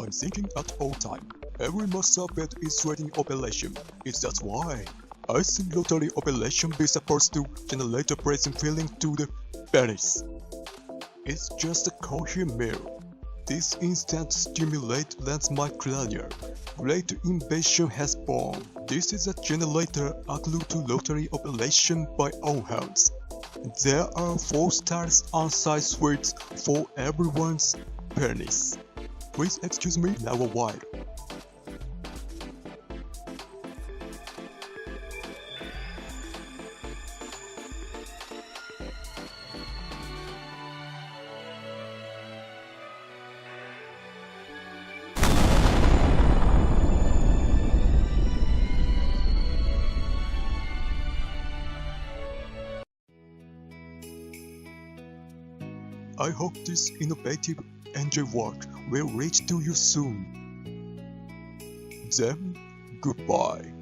I'm thinking at all time. Every muscle bed is ready operation. It's that's why I think rotary operation be supposed to generate a pleasant feeling to the penis. It's just a coherent mirror. This instant stimulate lets my cranial. Great invention has born. This is a generator agreed to rotary operation by all hands. There are 4 styles on side suites for everyone's penis. Please excuse me now a while. I hope this innovative engine work will reach to you soon. Then, goodbye.